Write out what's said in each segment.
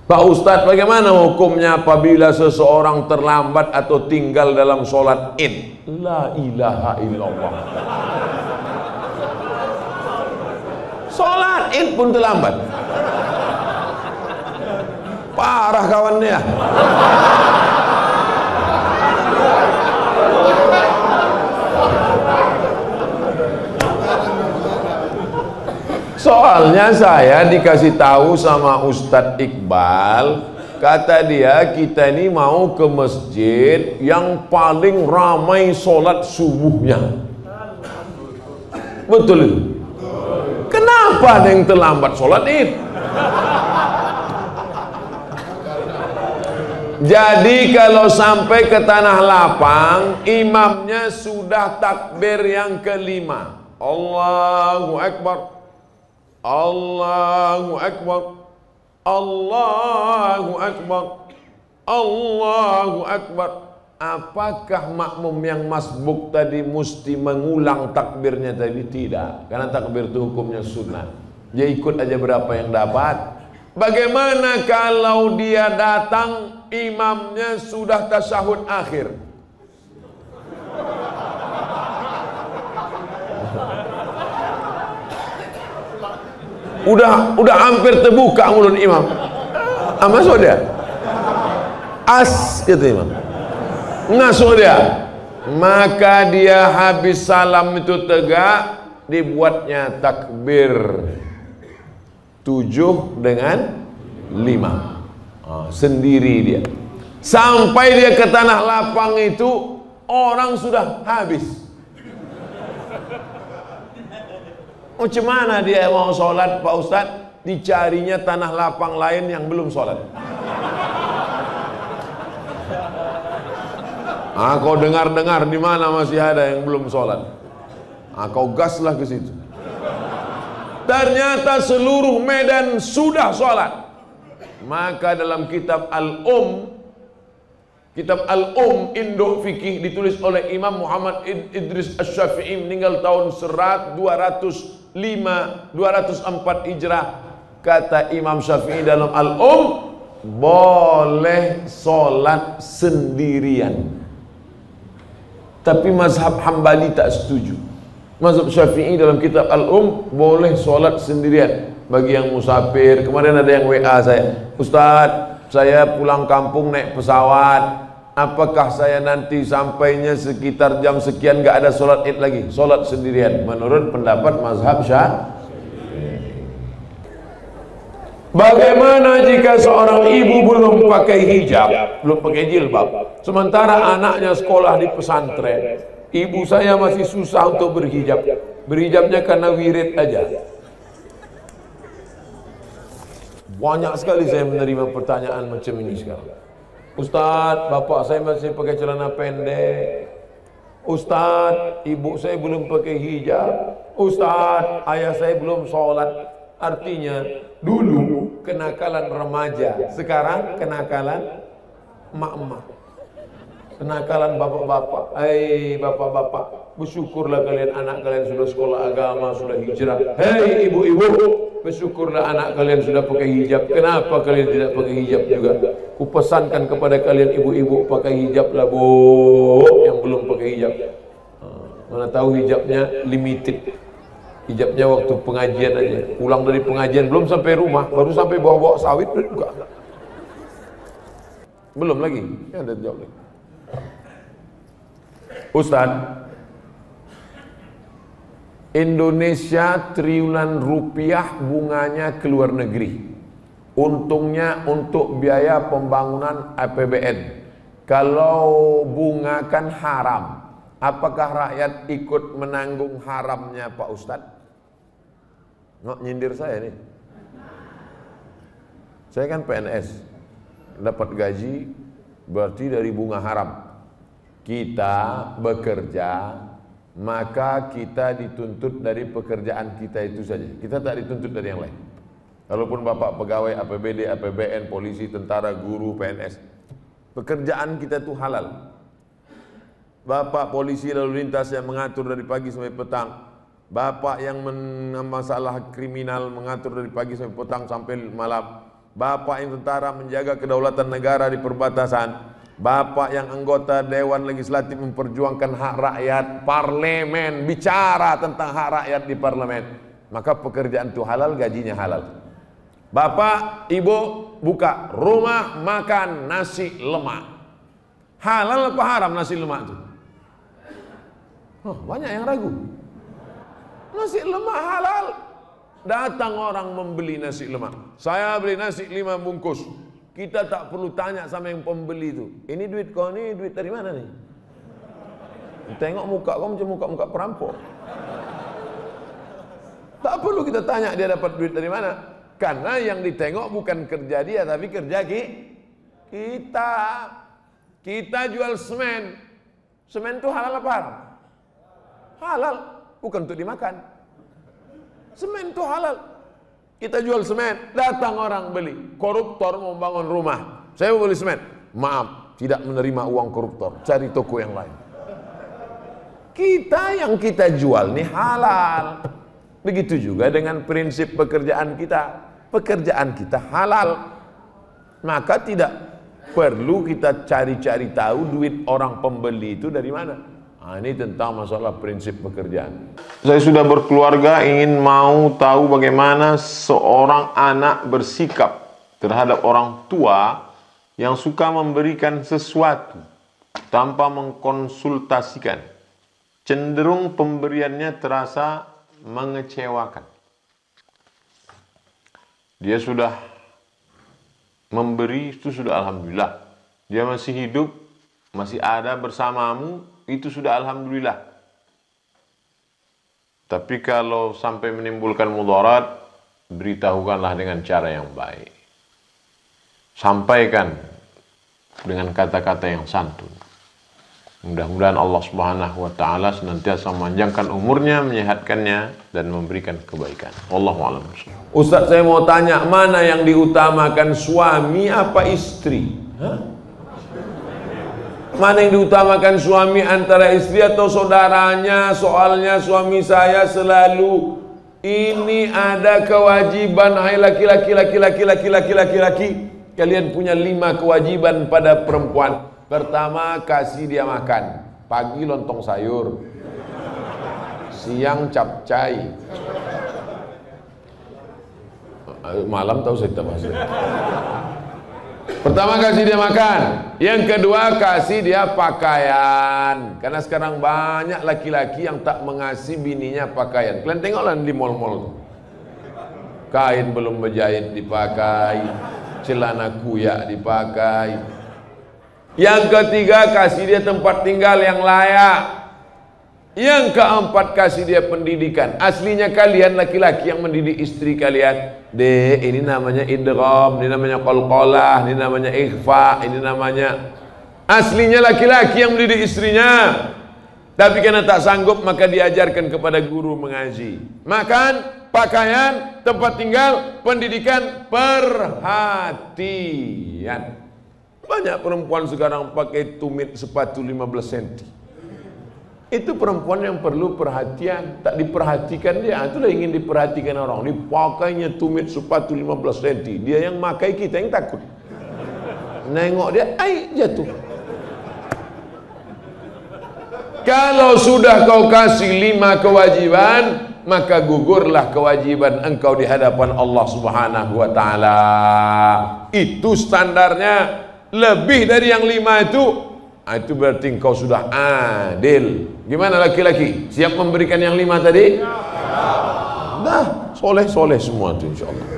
Pak Ustadz, bagaimana hukumnya apabila seseorang terlambat atau tinggal dalam sholat id? La ilaha illallah. Sholat id pun terlambat. Parah kawannya. Soalnya saya dikasih tahu sama Ustadz Iqbal, kata dia kita ini mau ke masjid yang paling ramai sholat subuhnya. Betul itu? Kenapa ada yang terlambat sholat id? Jadi kalau sampai ke tanah lapang, imamnya sudah takbir yang kelima. Allahu Akbar, Allahu Akbar, Allahu Akbar, Allahu Akbar. Apakah makmum yang masbuk tadi mesti mengulang takbirnya tadi? Tidak, karena takbir itu hukumnya sunnah. Dia ikut aja berapa yang dapat. Bagaimana kalau dia datang imamnya sudah tasyahud akhir? Udah hampir terbuka mulut imam. Masuk dia. As kata imam. Masuk dia. Maka dia habis salam itu tegak, dibuatnya takbir 7 dengan 5. Sendiri dia. Sampai dia ke tanah lapang itu orang sudah habis. Macam mana dia mau sholat Pak Ustadz? Dicarinya tanah lapang lain yang belum sholat. Kau dengar-dengar di mana masih ada yang belum sholat. Kau gaslah ke situ. Ternyata seluruh Medan sudah sholat. Maka dalam kitab Al-Um Induk Fikih ditulis oleh Imam Muhammad Idris Asy-Syafi'i, meninggal tahun 204 Hijrah. Kata Imam Syafi'i dalam Al-Um, boleh sholat sendirian. Tapi mazhab Hambali tak setuju. Mazhab Syafi'i dalam kitab Al-Um boleh sholat sendirian. Bagi yang musafir, kemarin ada yang WA saya, Ustadz, saya pulang kampung naik pesawat, apakah saya nanti sampainya sekitar jam sekian gak ada sholat id lagi? Sholat sendirian menurut pendapat mazhab Syafi'i. Bagaimana jika seorang ibu belum pakai hijab, belum pakai jilbab, sementara anaknya sekolah di pesantren? Ibu saya masih susah untuk berhijab. Berhijabnya karena wirid aja. Banyak sekali saya menerima pertanyaan macam ini sekarang. Ustadz, bapak saya masih pakai celana pendek. Ustadz, ibu saya belum pakai hijab. Ustadz, ayah saya belum sholat. Artinya, dulu kenakalan remaja, sekarang kenakalan emak-emak. Kenakalan bapak-bapak. Hei bapak-bapak, bersyukurlah kalian anak kalian sudah sekolah agama, sudah hijrah. Hei ibu-ibu, bersyukurlah anak kalian sudah pakai hijab. Kenapa kalian tidak pakai hijab juga? Kupesankan kepada kalian ibu-ibu, pakai hijab lah bu, yang belum pakai hijab. Mana tahu hijabnya limited. Hijabnya waktu pengajian aja. Pulang dari pengajian belum sampai rumah, baru sampai bawa-bawa sawit juga. Belum lagi. Ya, ada jawab lagi. Ustadz, Indonesia triliunan rupiah bunganya ke luar negeri. Untungnya untuk biaya pembangunan APBN. Kalau bunga kan haram, apakah rakyat ikut menanggung haramnya Pak Ustadz? Nggak nyindir saya nih. Saya kan PNS, dapat gaji berarti dari bunga haram. Kita bekerja, maka kita dituntut dari pekerjaan kita itu saja. Kita tak dituntut dari yang lain. Walaupun bapak pegawai APBD, APBN, polisi, tentara, guru, PNS, pekerjaan kita itu halal. Bapak polisi lalu lintas yang mengatur dari pagi sampai petang, bapak yang masalah kriminal mengatur dari pagi sampai petang sampai malam, bapak yang tentara menjaga kedaulatan negara di perbatasan, bapak yang anggota Dewan Legislatif memperjuangkan hak rakyat, parlemen bicara tentang hak rakyat di parlemen, maka pekerjaan itu halal, gajinya halal. Bapak, ibu buka rumah makan nasi lemak, halal apa haram nasi lemak itu? Oh, banyak yang ragu. Nasi lemak halal. Datang orang membeli nasi lemak, saya beli nasi 5 bungkus. Kita tak perlu tanya sama yang pembeli itu, ini duit kau, ini duit dari mana nih? Tengok muka kau macam muka-muka perampok. Tak perlu kita tanya dia dapat duit dari mana, karena yang ditengok bukan kerja dia, tapi kerja kita. Kita jual semen. Semen itu halal apa haram? Halal, bukan untuk dimakan. Semen itu halal. Kita jual semen, datang orang beli. Koruptor mau bangun rumah, saya mau beli semen. Maaf, tidak menerima uang koruptor, cari toko yang lain. Kita yang kita jual nih halal. Begitu juga dengan prinsip pekerjaan kita. Pekerjaan kita halal, maka tidak perlu kita cari-cari tahu duit orang pembeli itu dari mana. Nah, ini tentang masalah prinsip pekerjaan. Saya sudah berkeluarga, ingin mau tahu bagaimana seorang anak bersikap terhadap orang tua yang suka memberikan sesuatu tanpa mengkonsultasikan. Cenderung pemberiannya terasa mengecewakan. Dia sudah memberi, itu sudah alhamdulillah. Dia masih hidup, masih ada bersamamu, itu sudah alhamdulillah. Tapi kalau sampai menimbulkan mudarat, beritahukanlah dengan cara yang baik. Sampaikan dengan kata-kata yang santun. Mudah-mudahan Allah Subhanahu wa taala senantiasa memanjangkan umurnya, menyehatkannya dan memberikan kebaikan. Wallahu a'lam. Ustaz, saya mau tanya, mana yang diutamakan, suami apa istri? Hah? Mana yang diutamakan, suami antara istri atau saudaranya? Soalnya suami saya selalu ini ada kewajiban, hai laki-laki, kalian punya 5 kewajiban pada perempuan. Pertama, kasih dia makan. Pagi lontong sayur, siang capcay, malam tahu saya tak bahasa. Pertama, kasih dia makan. Yang kedua, kasih dia pakaian. Karena sekarang banyak laki-laki yang tak mengasih bininya pakaian. Kalian tengoklah di mall-mall, kain belum berjahit dipakai, celana kuyak dipakai. Yang ketiga, kasih dia tempat tinggal yang layak. Yang keempat, kasih dia pendidikan. Aslinya kalian laki-laki yang mendidik istri kalian. Dek, ini namanya idgham, ini namanya qalqalah, ini namanya ikhfa, ini namanya. Aslinya laki-laki yang mendidik istrinya. Tapi karena tak sanggup, maka diajarkan kepada guru mengaji. Makan, pakaian, tempat tinggal, pendidikan, perhatian. Banyak perempuan sekarang pakai tumit sepatu 15 cm. Itu perempuan yang perlu perhatian, tak diperhatikan dia. Itulah ingin diperhatikan orang. Dipakainya tumit sepatu 15 cm. Dia yang makai, kita yang takut. Nengok dia, jatuh. Kalau sudah kau kasih 5 kewajiban, maka gugurlah kewajiban engkau di hadapan Allah Subhanahu wa taala. Itu standarnya. Lebih dari yang 5 itu berarti engkau sudah adil. Gimana laki-laki? Siap memberikan yang 5 tadi? Dah, soleh-soleh semua itu insyaallah.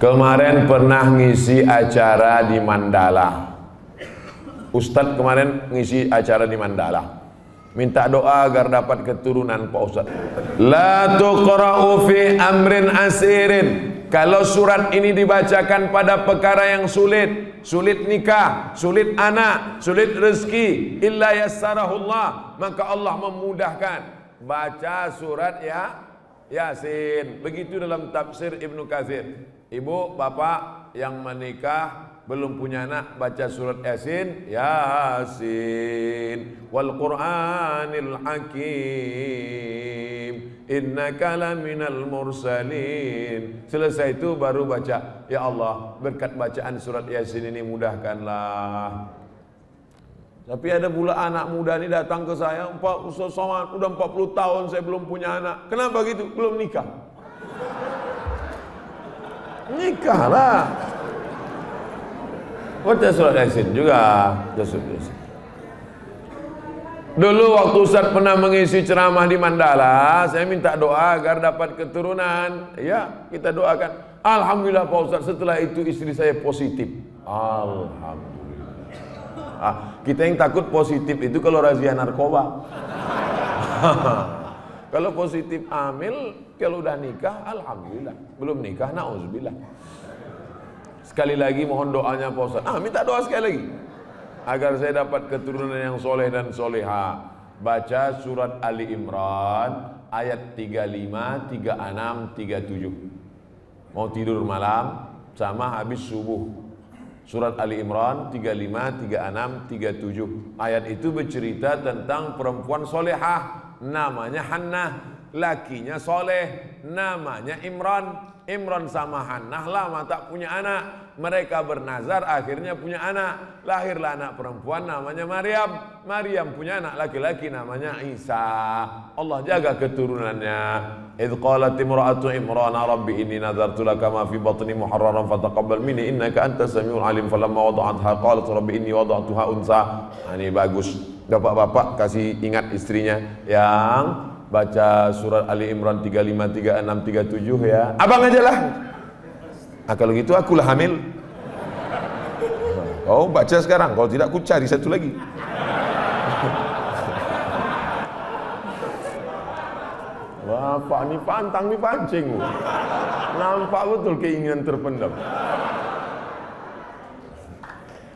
Kemarin pernah ngisi acara di Mandala. Ustadz kemarin ngisi acara di Mandala. Minta doa agar dapat keturunan Pak Ustadz. La tuqra'u fi amrin asirin. Kalau surat ini dibacakan pada perkara yang sulit, sulit nikah, sulit anak, sulit rezeki, illa yassarahullah, maka Allah memudahkan. Baca surat Yasin. Begitu dalam tafsir Ibnu Katsir. Ibu, bapak yang menikah belum punya anak, baca surat Yasin. Yasin wal Qur'anil Hakim, innaka laminal mursalin. Selesai itu baru baca, ya Allah, berkat bacaan surat Yasin ini mudahkanlah. Tapi ada pula anak muda ini datang ke saya, Ustaz Somad, udah 40 tahun saya belum punya anak. Kenapa gitu? Belum nikah. Nikahlah. Baca surat Yasin juga. Dulu waktu Ustaz pernah mengisi ceramah di Mandala, saya minta doa agar dapat keturunan. Ya, kita doakan. Alhamdulillah Pak Ustaz, setelah itu istri saya positif. Alhamdulillah. Kita yang takut positif itu kalau razia narkoba. Kalau positif hamil, kalau udah nikah, alhamdulillah. Belum nikah, na'udzubillah. Sekali lagi mohon doanya Pak Ustaz. Minta doa sekali lagi. Agar saya dapat keturunan yang soleh dan soleha. Baca surat Ali Imran ayat 35, 36, 37. Mau tidur malam sama habis subuh. Surat Ali Imran 35, 36, 37. Ayat itu bercerita tentang perempuan solehah, namanya Hannah. Lakinya soleh, namanya Imran. Imran sama Hannah lama tak punya anak. Mereka bernazar, akhirnya punya anak. Lahirlah anak perempuan namanya Maryam. Maryam punya anak laki-laki namanya Isa. Allah jaga keturunannya. Idh qalat imra'atu Imran rabbi inni nadartu laka ma fi batni muharraran fataqabbal minni innaka antas samiul alim. Falamma wada'atha qalat rabbi inni wada'tuha unsa. Ini bagus. Bapak-bapak kasih ingat istrinya yang baca surat Ali Imran 35, 36, 37 ya. Abang aja lah. Kalau gitu akulah hamil. Oh, baca sekarang. Kalau tidak aku cari satu lagi. Bapak ni pantang ni pancing. Nampak betul keinginan terpendam.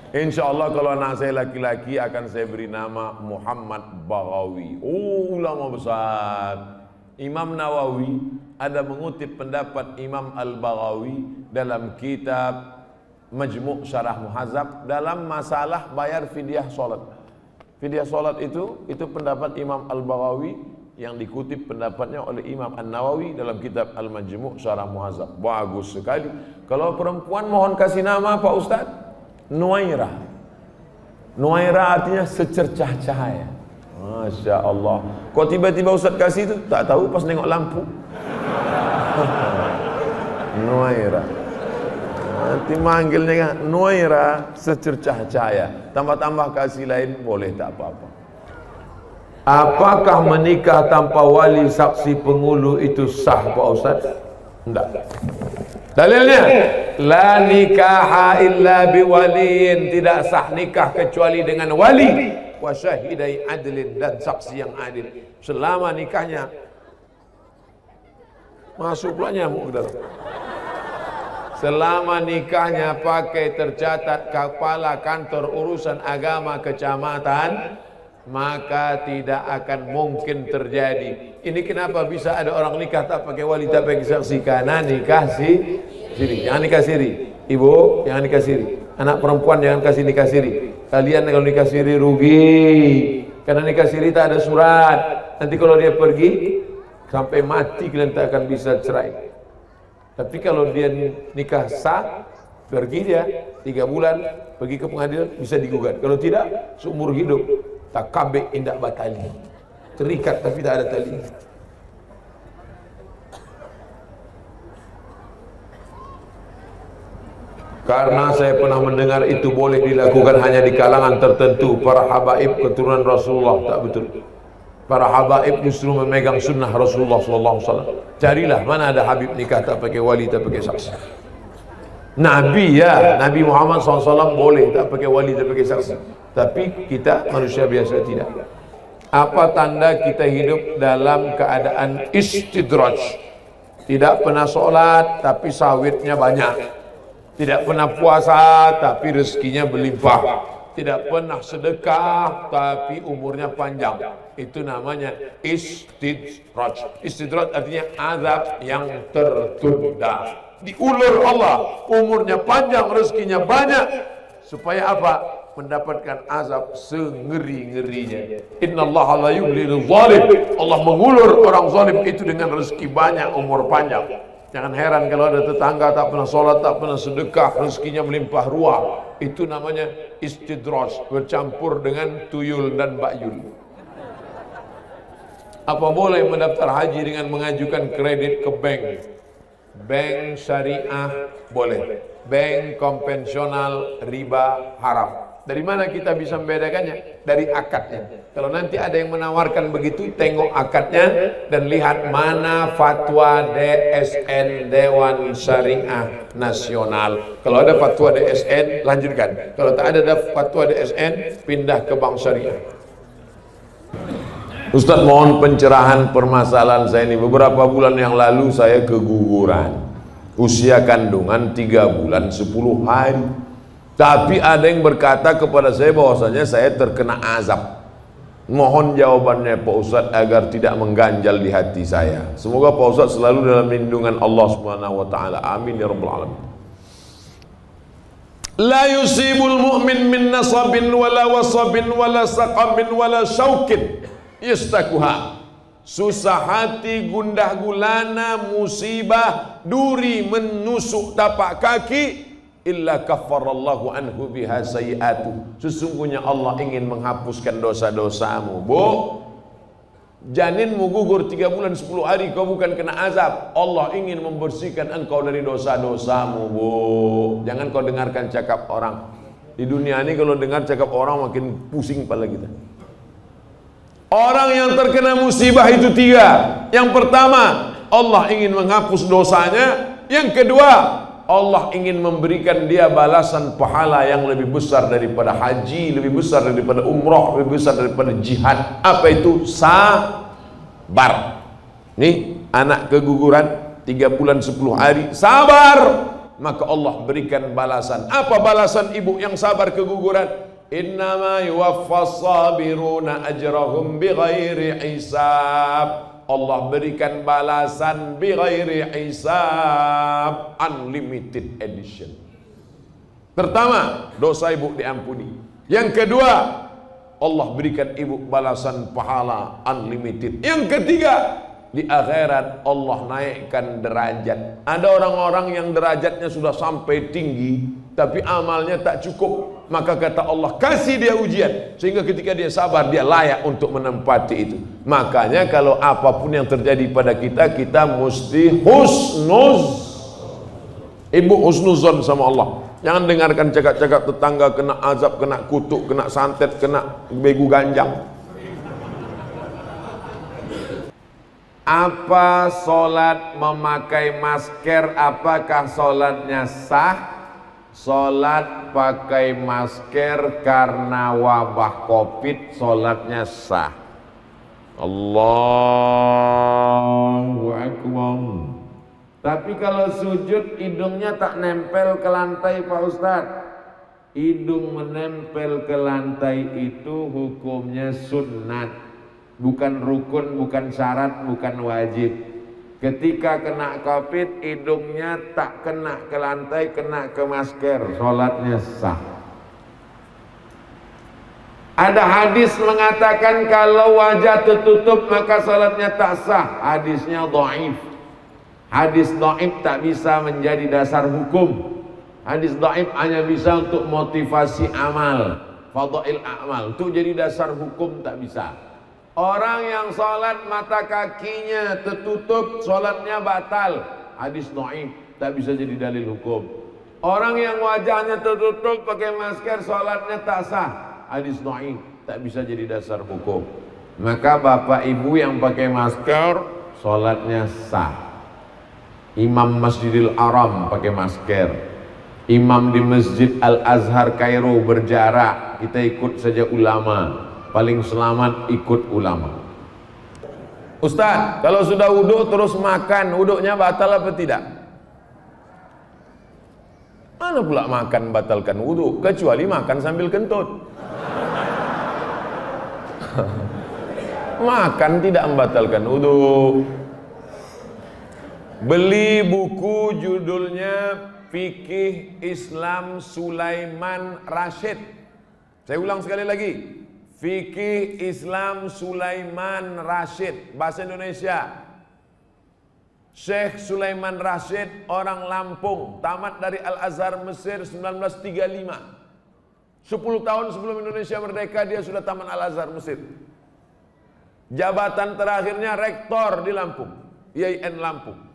InsyaAllah kalau anak saya laki-laki akan saya beri nama Muhammad Baghawi. Oh, ulama besar. Imam Nawawi ada mengutip pendapat Imam Al-Baghawi dalam kitab Majmu' Syarah Muhadzab dalam masalah bayar fidyah solat. Fidyah solat itu pendapat Imam Al-Baghawi yang dikutip pendapatnya oleh Imam An-Nawawi dalam kitab Al-Majmu' Syarah Muhadzab. Bagus sekali. Kalau perempuan mohon kasih nama Pak Ustaz. Nuairah. Nuairah artinya secercah cahaya. Masya Allah. Kok tiba-tiba Ustaz kasih itu? Tak tahu pas nengok lampu. Nuairah. Nanti manggilnya kan Nuairah secercah cahaya. Tambah-tambah kasih lain boleh tak apa-apa. Apakah menikah tanpa wali saksi pengulu itu sah Pak Ustaz? Tidak. Dalilnya, la nikaha illa biwaliin, tidak sah nikah kecuali dengan wali, wa syahidai adlin, dan saksi yang adil. Selama nikahnya masuk pula nyamuk ke dalam. Selama nikahnya pakai tercatat kepala kantor urusan agama kecamatan, maka tidak akan mungkin terjadi. Ini kenapa bisa ada orang nikah tak pakai wali, tak pakai saksi? Karena nikah siri. Jangan nikah siri. Ibu, jangan nikah siri. Anak perempuan jangan kasih nikah siri. Kalian kalau nikah siri rugi. Karena nikah siri tak ada surat. Nanti kalau dia pergi sampai mati kalian tak akan bisa cerai. Tapi kalau dia nikah sah, pergi dia 3 bulan, pergi ke pengadilan bisa digugat. Kalau tidak, seumur hidup tak kabeh indak batali. Terikat tapi tak ada tali. Karena saya pernah mendengar itu boleh dilakukan hanya di kalangan tertentu, para habaib keturunan Rasulullah. Tak betul. Para habaib justru memegang sunnah Rasulullah SAW. Carilah mana ada habib nikah tak pakai wali, tak pakai saksi. Nabi ya, Nabi Muhammad SAW boleh tak pakai wali, tak pakai saksi. Tapi kita manusia biasa tidak. Apa tanda kita hidup dalam keadaan istidraj? Tidak pernah sholat tapi sawitnya banyak. Tidak pernah puasa tapi rezekinya berlimpah. Tidak pernah sedekah tapi umurnya panjang. Itu namanya istidraj. Istidraj artinya azab yang tertunda. Diulur Allah, umurnya panjang, rezekinya banyak, supaya apa? Mendapatkan azab sengeri-ngerinya. Innallaha la yumlil zalim. Allah mengulur orang zalim itu dengan rezeki banyak, umur panjang. Jangan heran kalau ada tetangga tak pernah sholat, tak pernah sedekah, rezekinya melimpah ruah. Itu namanya istidraj, bercampur dengan tuyul dan bakyul. Apa boleh mendaftar haji dengan mengajukan kredit ke bank? Bank syariah boleh, bank konvensional riba haram. Dari mana kita bisa membedakannya? Dari akadnya. Kalau nanti ada yang menawarkan begitu, tengok akadnya dan lihat mana fatwa DSN, Dewan Syariah Nasional. Kalau ada fatwa DSN, lanjutkan. Kalau tak ada fatwa DSN, pindah ke bank syariah. Ustaz, mohon pencerahan permasalahan saya ini. Beberapa bulan yang lalu saya keguguran. Usia kandungan 3 bulan 10 hari. Tapi ada yang berkata kepada saya bahwasanya saya terkena azab. Mohon jawabannya Pak Ustaz agar tidak mengganjal di hati saya. Semoga Pak Ustaz selalu dalam lindungan Allah Subhanahu wa taala. Amin ya rabbal alamin. La yusibul mu'min min nasabin wala wasabin wala saqamin wala syaukin yastakuha. Susah hati, gundah gulana, musibah, duri menusuk tapak kaki, illa kaffarallahu anhu biha sayiatu. Sesungguhnya Allah ingin menghapuskan dosa-dosamu. Bu, janinmu gugur 3 bulan 10 hari, kau bukan kena azab. Allah ingin membersihkan engkau dari dosa-dosamu. Bu, jangan kau dengarkan cakap orang. Di dunia ini kalau dengar cakap orang makin pusing kepala kita. Orang yang terkena musibah itu 3. Yang pertama, Allah ingin menghapus dosanya. Yang kedua, Allah ingin memberikan dia balasan pahala yang lebih besar daripada haji, lebih besar daripada umrah, lebih besar daripada jihad. Apa itu? Sabar. Nih, anak keguguran 3 bulan 10 hari, sabar. Maka Allah berikan balasan. Apa balasan ibu yang sabar keguguran? Innama yuwaffas sabiruna ajrahum bighairi hisab. Allah berikan balasan bighairi hisab, unlimited edition. Pertama, dosa ibu diampuni. Yang kedua, Allah berikan ibu balasan pahala unlimited. Yang ketiga, di akhirat Allah naikkan derajat. Ada orang-orang yang derajatnya sudah sampai tinggi, tapi amalnya tak cukup. Maka kata Allah, kasih dia ujian, sehingga ketika dia sabar, dia layak untuk menempati itu. Makanya kalau apapun yang terjadi pada kita, kita mesti husnuzon sama Allah. Jangan dengarkan cakap-cakap tetangga kena azab, kena kutuk, kena santet, kena begu ganjang. Apa solat memakai masker, apakah solatnya sah? Solat pakai masker karena wabah Covid, solatnya sah. Allahu Akbar. Tapi kalau sujud hidungnya tak nempel ke lantai Pak Ustadz. Hidung menempel ke lantai itu hukumnya sunnat, bukan rukun, bukan syarat, bukan wajib. Ketika kena Covid, hidungnya tak kena ke lantai, kena ke masker, sholatnya sah. Ada hadis mengatakan kalau wajah tertutup maka sholatnya tak sah. Hadisnya dhaif. Hadis dhaif tak bisa menjadi dasar hukum. Hadis dhaif hanya bisa untuk motivasi amal, fadhail amal. Untuk jadi dasar hukum tak bisa. Orang yang sholat mata kakinya tertutup, sholatnya batal. Hadis dhaif, tak bisa jadi dalil hukum. Orang yang wajahnya tertutup pakai masker, sholatnya tak sah. Hadis dhaif, tak bisa jadi dasar hukum. Maka bapak ibu yang pakai masker, sholatnya sah. Imam Masjidil Haram pakai masker. Imam di Masjid Al-Azhar Kairo berjarak, kita ikut saja ulama. Paling selamat ikut ulama. Ustaz, kalau sudah wudhu terus makan, wudhunya batal apa tidak? Mana pula makan batalkan wudhu, kecuali makan sambil kentut. Makan tidak membatalkan wudu. Beli buku judulnya Fikih Islam Sulaiman Rasyid. Saya ulang sekali lagi. Fikih Islam Sulaiman Rasyid, bahasa Indonesia. Syekh Sulaiman Rasyid, orang Lampung, tamat dari Al-Azhar Mesir 1935. 10 tahun sebelum Indonesia merdeka dia sudah tamat Al-Azhar Mesir. Jabatan terakhirnya rektor di Lampung, IAIN Lampung.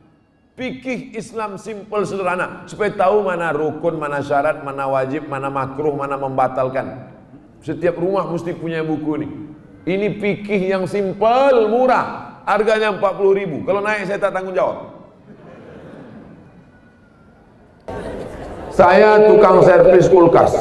Fikih Islam simpel sederhana, supaya tahu mana rukun, mana syarat, mana wajib, mana makruh, mana membatalkan. Setiap rumah mesti punya buku ini. Ini fikih yang simpel, murah, harganya 40.000. Kalau naik saya tak tanggung jawab. Saya tukang servis kulkas,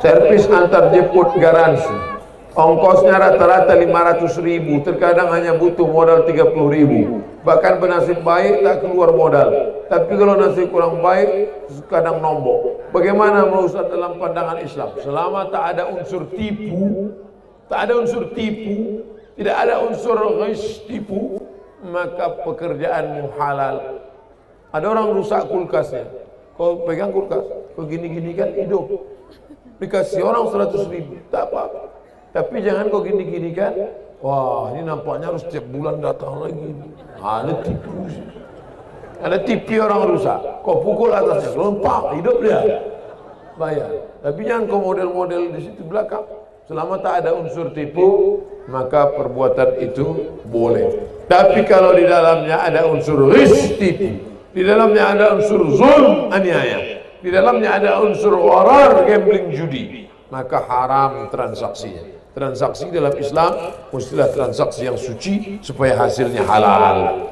servis antar jemput garansi. Ongkosnya rata-rata 500.000, terkadang hanya butuh modal 30.000. Bahkan bernasib baik tak keluar modal. Tapi kalau nasib kurang baik, kadang nombok. Bagaimana Ustaz dalam pandangan Islam? Selama tak ada unsur tipu, tidak ada unsur ghis tipu, maka pekerjaanmu halal. Ada orang rusak kulkasnya. Kau pegang kulkas, kau gini-gini kan hidup. Dikasih orang 100.000, tak apa-apa. Tapi jangan kau gini-gini kan. Wah, ini nampaknya harus setiap bulan datang lagi. Ada tipu. Ada tipu orang rusak. Kau pukul atasnya, lompat, hidup dia. Bayar. Tapi jangan kau model-model di situ belakang. Selama tak ada unsur tipu, maka perbuatan itu boleh. Tapi kalau di dalamnya ada unsur ghis tipu, di dalamnya ada unsur zulm aniaya, di dalamnya ada unsur warar gambling judi, maka haram transaksinya. Transaksi dalam Islam mestilah transaksi yang suci supaya hasilnya halal.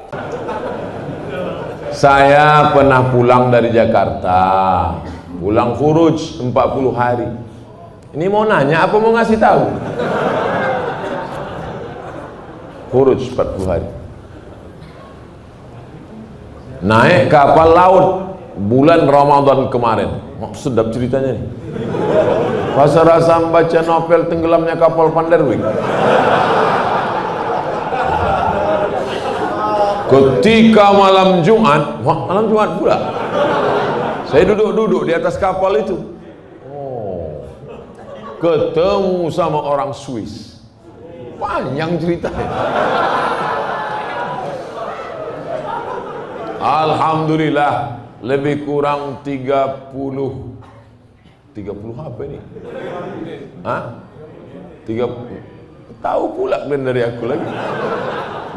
Saya pernah pulang dari Jakarta, pulang khuruj 40 hari. Ini mau nanya apa mau ngasih tahu? Khuruj 40 hari. Naik kapal laut bulan Ramadan kemarin. Sedap ceritanya nih. Rasa-rasa membaca novel tenggelamnya kapal Panderwing. Ketika malam Jumat pula, saya duduk-duduk di atas kapal itu. Ketemu sama orang Swiss. Panjang ceritanya. Alhamdulillah, lebih kurang 30 apa ini? Hah? 30. Tahu pula ben dari aku lagi.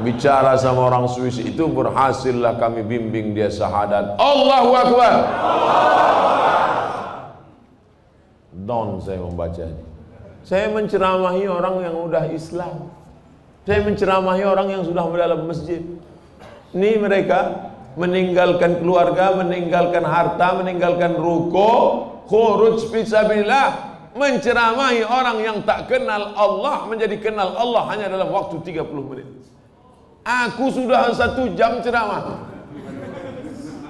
Bicara sama orang Swiss itu, berhasillah kami bimbing dia syahadat. Allahu Akbar. Down saya membacanya. Saya menceramahi orang yang udah Islam. Saya menceramahi orang yang sudah dalam masjid. Ini mereka meninggalkan keluarga, meninggalkan harta, meninggalkan ruko, khuruj fisabilillah, menceramahi orang yang tak kenal Allah menjadi kenal Allah hanya dalam waktu 30 menit. Aku sudah 1 jam ceramah.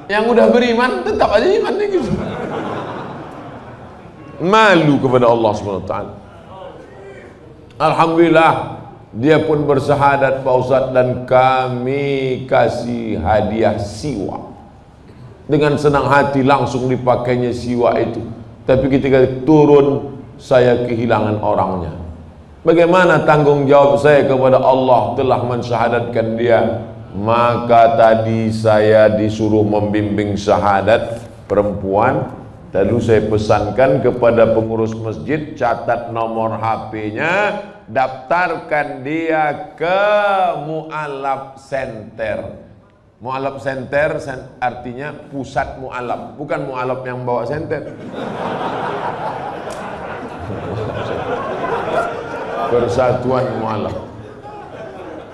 Yang udah beriman tetap aja imannya gitu. Malu kepada Allah SWT. Alhamdulillah, dia pun bersyahadat Pak Ustadz, dan kami kasih hadiah siwa. Dengan senang hati langsung dipakainya siwa itu. Tapi ketika turun, saya kehilangan orangnya. Bagaimana tanggung jawab saya kepada Allah telah mensyahadatkan dia? Maka tadi saya disuruh membimbing syahadat perempuan. Lalu saya pesankan kepada pengurus masjid, catat nomor HP-nya, daftarkan dia ke Mu'alaf Center. Mu'alaf Center artinya pusat mu'alaf, bukan mu'alaf yang bawa senter. Persatuan mu'alaf.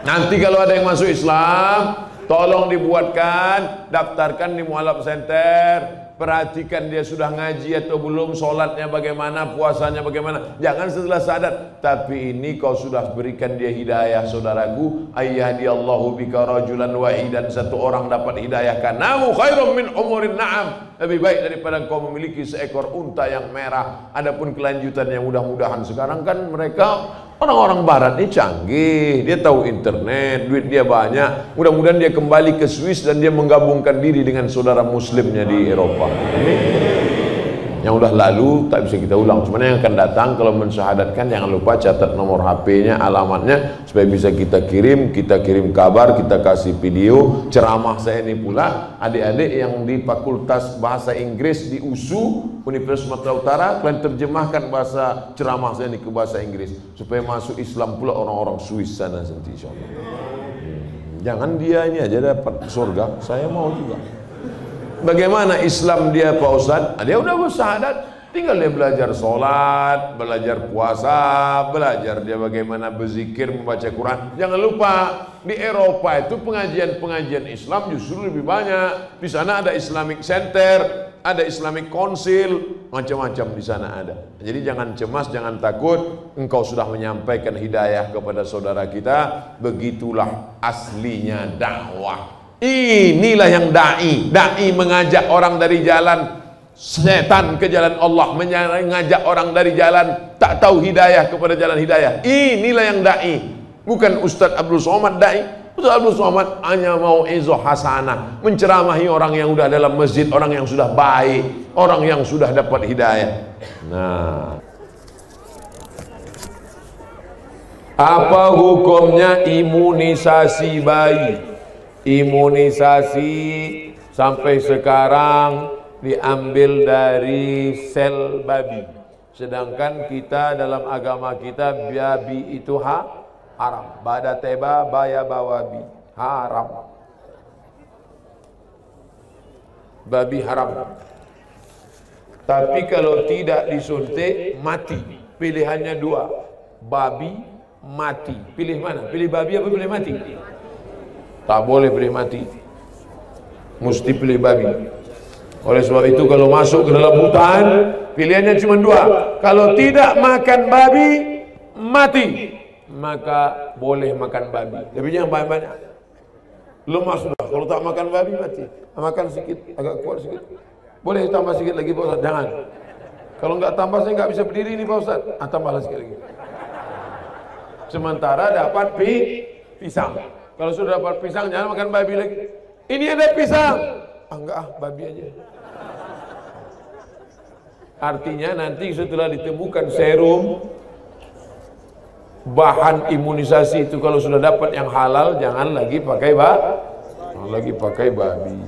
Nanti kalau ada yang masuk Islam, tolong dibuatkan, daftarkan di Mu'alaf Center. Perhatikan dia sudah ngaji atau belum, sholatnya bagaimana, puasanya bagaimana. Jangan setelah syahadat, tapi ini kau sudah berikan dia hidayah, saudaraku. Ayyadiyallahu bika rajulan wahidan, satu orang dapat hidayah kanamu khairum min umurin na'am, lebih baik daripada kau memiliki seekor unta yang merah. Adapun kelanjutan yang mudah-mudahan sekarang kan mereka Orang-orang barat ini canggih, dia tahu internet, duit dia banyak. Mudah-mudahan dia kembali ke Swiss dan dia menggabungkan diri dengan saudara muslimnya di Eropa. Yang udah lalu tak bisa kita ulang. Sebenarnya yang akan datang kalau mensyahadatkan, jangan lupa catat nomor HP-nya, alamatnya, supaya bisa kita kirim kabar, kita kasih video ceramah saya ini pula. Adik-adik yang di Fakultas Bahasa Inggris di USU Universitas Sumatera Utara, kalian terjemahkan bahasa ceramah saya ini ke bahasa Inggris supaya masuk Islam pula orang-orang Swiss sana nanti insyaallah. Jangan dia ini aja dapat surga, saya mau juga. Bagaimana Islam dia Pak Ustadz? Dia udah bersyahadat, tinggal dia belajar sholat, belajar puasa, belajar dia bagaimana berzikir, membaca Quran. Jangan lupa di Eropa itu pengajian-pengajian Islam justru lebih banyak. Di sana ada Islamic Center, ada Islamic Council, macam-macam di sana ada. Jadi jangan cemas, jangan takut. Engkau sudah menyampaikan hidayah kepada saudara kita. Begitulah aslinya dakwah. Inilah yang da'i. Da'i mengajak orang dari jalan setan ke jalan Allah, mengajak orang dari jalan tak tahu hidayah kepada jalan hidayah. Inilah yang da'i. Bukan Ustadz Abdul Somad da'i. Ustadz Abdul Somad hanya mau izoh hasanah, menceramahi orang yang sudah dalam masjid, orang yang sudah baik, orang yang sudah dapat hidayah. Nah, apa hukumnya imunisasi bayi? Imunisasi sampai sekarang diambil dari sel babi. Sedangkan kita dalam agama kita babi itu haram. Bada teba baya bawabi haram. Babi haram. Tapi kalau tidak disuntik mati. Pilihannya dua. Babi mati. Pilih mana? Pilih babi apa pilih mati? Tak boleh pilih mati, mesti pilih babi. Oleh sebab itu kalau masuk ke dalam hutan, pilihannya cuma dua. Kalau tidak makan babi, mati. Maka boleh makan babi, tapi jangan banyak-banyak. Lemas sudah, kalau tak makan babi mati. Makan sedikit, agak kuat sedikit. Boleh tambah sedikit lagi Pak Ustaz? Jangan. Kalau enggak tambah saya enggak bisa berdiri ini Pak Ustaz. Tambahlah sedikit lagi. Sementara dapat pisang. Kalau sudah dapat pisang, jangan makan babi lagi. Ini ada pisang. Enggak, babi aja. Artinya nanti setelah ditemukan serum, bahan imunisasi itu kalau sudah dapat yang halal, jangan lagi pakai babi.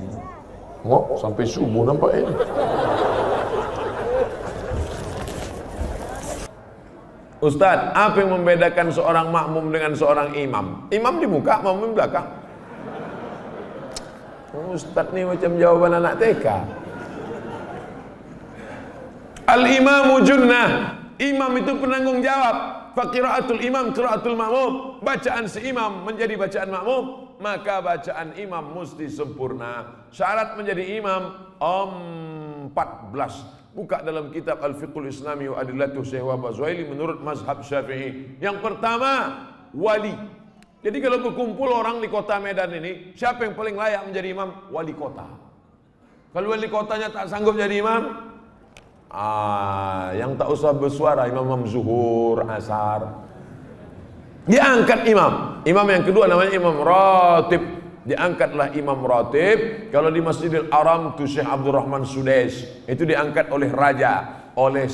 Oh, sampai subuh nampak ini. Ustadz, apa yang membedakan seorang makmum dengan seorang imam? Imam di muka, makmum di belakang. Ustadz ini macam jawaban anak TK. Al-imamu junnah. Imam itu penanggung jawab. Faqiraatul imam, qiraatul makmum. Bacaan si imam menjadi bacaan makmum, maka bacaan imam mesti sempurna. Syarat menjadi imam 14. Buka dalam kitab Al-Fiqhul Islami wa Adillatuh Syekh Wahab Zuhaili menurut mazhab Syafi'i. Yang pertama, wali. Jadi kalau berkumpul orang di kota Medan ini, siapa yang paling layak menjadi imam? Wali kota. Kalau wali kotanya tak sanggup jadi imam, yang tak usah bersuara, imam zuhur, asar. Diangkat imam. Imam yang kedua namanya imam ratib. Diangkatlah imam ratib. Kalau di Masjidil Haram itu Syekh Abdurrahman Sudais, itu diangkat oleh raja, oleh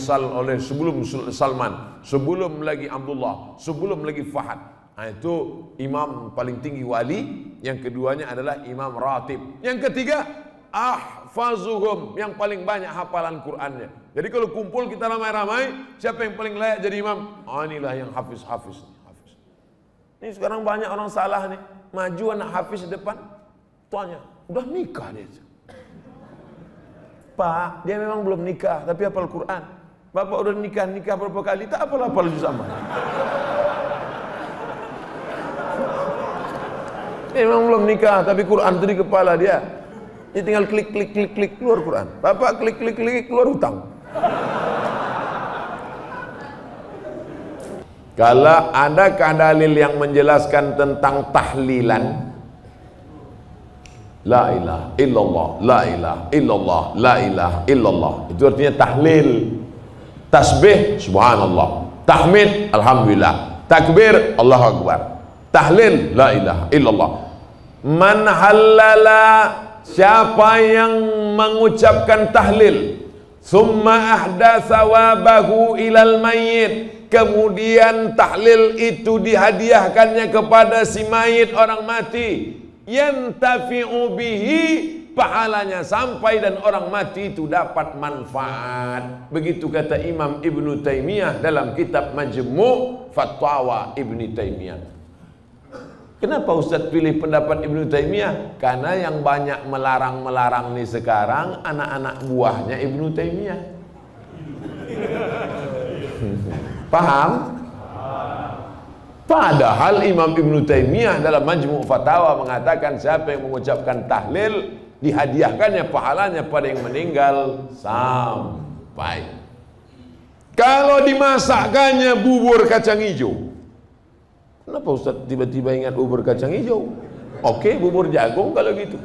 sebelum Salman, sebelum lagi Abdullah, sebelum lagi Fahad. Nah, itu imam paling tinggi wali. Yang keduanya adalah imam ratib. Yang ketiga ahfazuhum, yang paling banyak hafalan Qur'annya. Jadi kalau kumpul kita ramai-ramai, siapa yang paling layak jadi imam? Inilah yang hafiz. Ini sekarang banyak orang salah nih. Maju anak hafiz di depan, tuanya udah nikah dia. Pak, dia memang belum nikah, tapi hafal Quran. Bapak udah nikah berapa kali, tak hafal juz amma. Dia memang belum nikah, tapi Quran itu di kepala dia. Dia tinggal klik keluar Quran. Bapak klik keluar hutang. Kalau adakah dalil yang menjelaskan tentang tahlilan? La ilaha illallah, la ilaha illallah, la ilaha illallah. Itu artinya tahlil. Tasbih subhanallah, tahmid alhamdulillah, Takbir, Allahu Akbar. Tahlil, la ilaha illallah. Man halala, siapa yang mengucapkan tahlil, summa ahdatsa wabahu ilal mayyit, kemudian tahlil itu dihadiahkannya kepada si mayit, orang mati, yantafi'u bihi, pahalanya sampai dan orang mati itu dapat manfaat. Begitu kata Imam Ibnu Taimiyah dalam kitab Majmu' Fatwa Ibnu Taimiyah. Kenapa Ustaz pilih pendapat Ibnu Taimiyah? Karena yang banyak melarang-melarang nih sekarang anak-anak buahnya Ibnu Taimiyah. Paham? Padahal Imam Ibnu Taimiyah dalam Majmu' Fatawa mengatakan siapa yang mengucapkan tahlil dihadiahkannya pahalanya pada yang meninggal sampai. Kalau dimasakkannya bubur kacang hijau, kenapa Ustaz tiba-tiba ingat bubur kacang hijau? Oke, bubur jagung kalau gitu.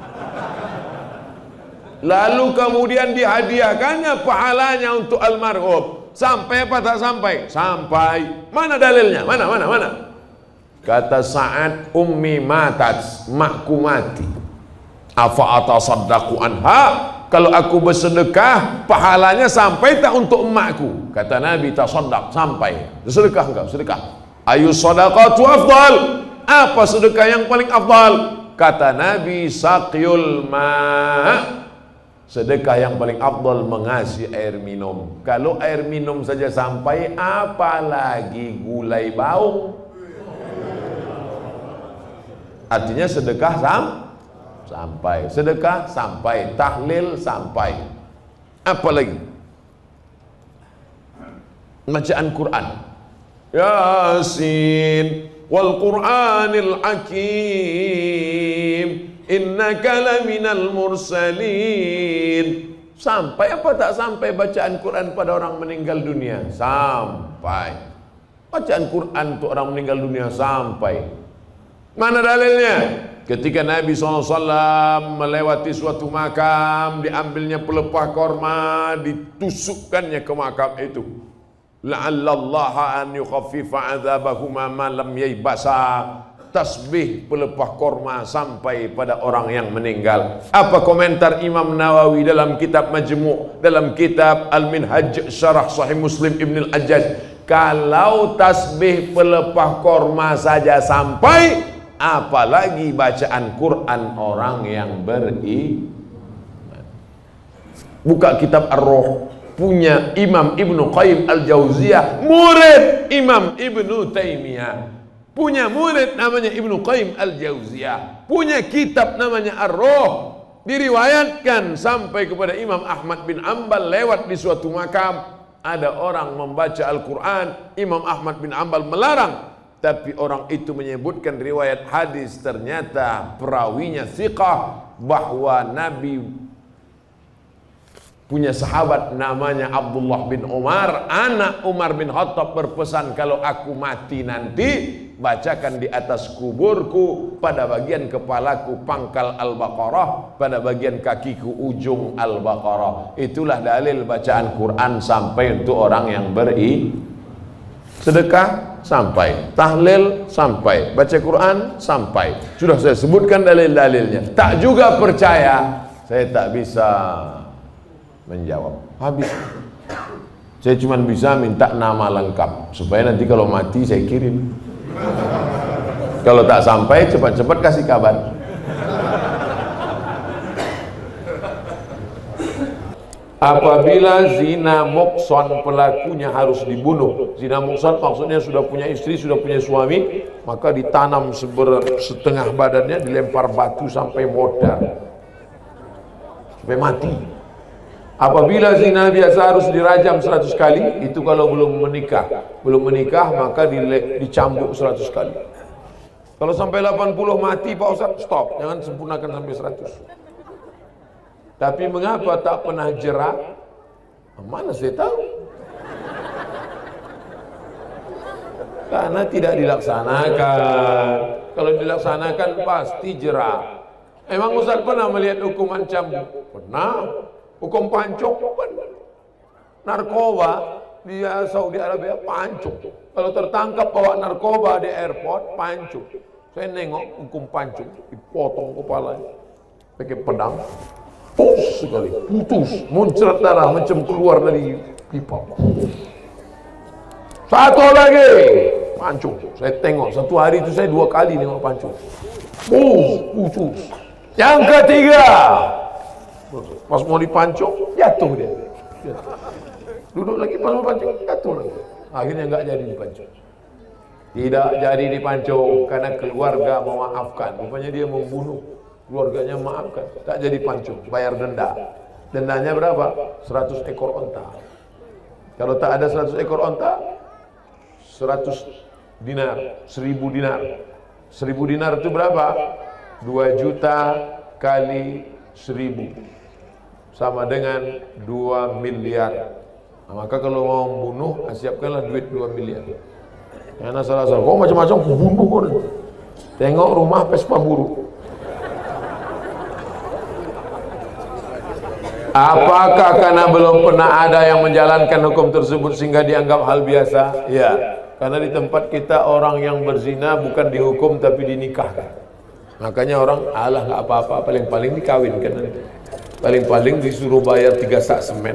Lalu kemudian dihadiahkannya pahalanya untuk almarhum. Sampai apa tak sampai? Sampai. Mana dalilnya? Mana? Kata Sa'ad, ummi matat, makku mati. Afa atasaddaqu anha? Kalau aku bersedekah, pahalanya sampai tak untuk emakku? Kata Nabi, tasaddaq, sampai. Sedekah enggak? Sedekah. Ayu sadaqatu afdal, apa sedekah yang paling afdal? Kata Nabi, saqyul ma', sedekah yang paling afdal mengasih air minum. Kalau air minum saja sampai, apalagi gulai bau. Artinya sedekah sampai, sedekah sampai, tahlil sampai. Apa lagi? Bacaan Quran. Yasin wal Qur'anil Hakim innaka laminal mursalin. Sampai apa tak sampai bacaan Quran pada orang meninggal dunia? Sampai. Bacaan Quran untuk orang meninggal dunia sampai. Mana dalilnya? Ketika Nabi SAW melewati suatu makam, diambilnya pelepah korma, ditusukkannya ke makam itu. La'allallaha an yukhaffifa adzabahuma ma lam yaybasa. Tasbih pelepah korma sampai pada orang yang meninggal. Apa komentar Imam Nawawi dalam kitab Majmu', dalam kitab Al-Minhaj Syarah Sahih Muslim Ibn Al-Hajjaj? Kalau tasbih pelepah korma saja sampai, apalagi bacaan Quran orang yang beriman. Buka kitab Ar-Ruh, punya Imam Ibnu Qayyim Al-Jauziyah, murid Imam Ibnu Taimiyah, punya murid namanya Ibnu Qayyim Al-Jauziyah, punya kitab namanya Ar-Ruh. Diriwayatkan sampai kepada Imam Ahmad bin Ambal lewat di suatu makam, ada orang membaca Al-Quran, Imam Ahmad bin Ambal melarang. Tapi orang itu menyebutkan riwayat hadis, ternyata perawinya thiqah, bahwa Nabi punya sahabat namanya Abdullah bin Umar, anak Umar bin Khattab, berpesan, kalau aku mati nanti, bacakan di atas kuburku, pada bagian kepalaku pangkal Al-Baqarah, pada bagian kakiku ujung Al-Baqarah. Itulah dalil bacaan Quran sampai untuk orang yang beriman. Sedekah sampai, tahlil sampai, baca Quran sampai. Sudah saya sebutkan dalil-dalilnya. Tak juga percaya, saya tak bisa menjawab. Habis. Saya cuma bisa minta nama lengkap supaya nanti kalau mati saya kirim. Kalau tak sampai, cepat-cepat kasih kabar. Apabila zina mukson pelakunya harus dibunuh. Zina mukson maksudnya sudah punya istri, sudah punya suami, maka ditanam setengah badannya, dilempar batu sampai modar, sampai mati. Apabila zina biasa harus dirajam 100 kali, itu kalau belum menikah. Belum menikah maka dicambuk 100 kali. Kalau sampai 80 mati Pak Ustaz, stop, jangan sempurnakan sampai 100. Tapi mengapa tak pernah jerak? Mana saya tahu? Karena tidak dilaksanakan. Kalau dilaksanakan pasti jerak. Emang Ustaz pernah melihat hukuman cambuk? Pernah. Hukum pancung pernah. Narkoba di Saudi Arabia pancung. Kalau tertangkap bawa narkoba di airport, pancung. Saya nengok hukum pancung, dipotong kepalanya pakai pedang, putus sekali, putus, muncrat darah macam keluar dari pipa. Satu lagi, pancung. Saya tengok, satu hari itu saya 2 kali nengok pancung. Putus. Yang ketiga, pas mau dipancung, jatuh dia. Duduk lagi pas mau pancung, jatuh lagi. Akhirnya nggak jadi dipancung. Tidak jadi dipancung karena keluarga memaafkan. Rupanya dia membunuh, keluarganya maafkan. Tak jadi pancung, bayar denda. Dendanya berapa? 100 ekor onta. Kalau tak ada 100 ekor onta, 100 dinar, 1000 dinar. 1000 dinar itu berapa? 2 juta kali 1000 sama dengan 2 miliar. Nah, maka kalau mau membunuh, siapkanlah duit 2 miliar. Karena salah-salah, kok macam-macam bunuh kok. Tengok rumah Vespa buruk. Apakah karena belum pernah ada yang menjalankan hukum tersebut sehingga dianggap hal biasa? Ya, karena di tempat kita orang yang berzina bukan dihukum tapi dinikahkan. Makanya orang, alah nggak apa-apa, paling-paling dikawinkan. Paling-paling disuruh bayar 3 sak semen.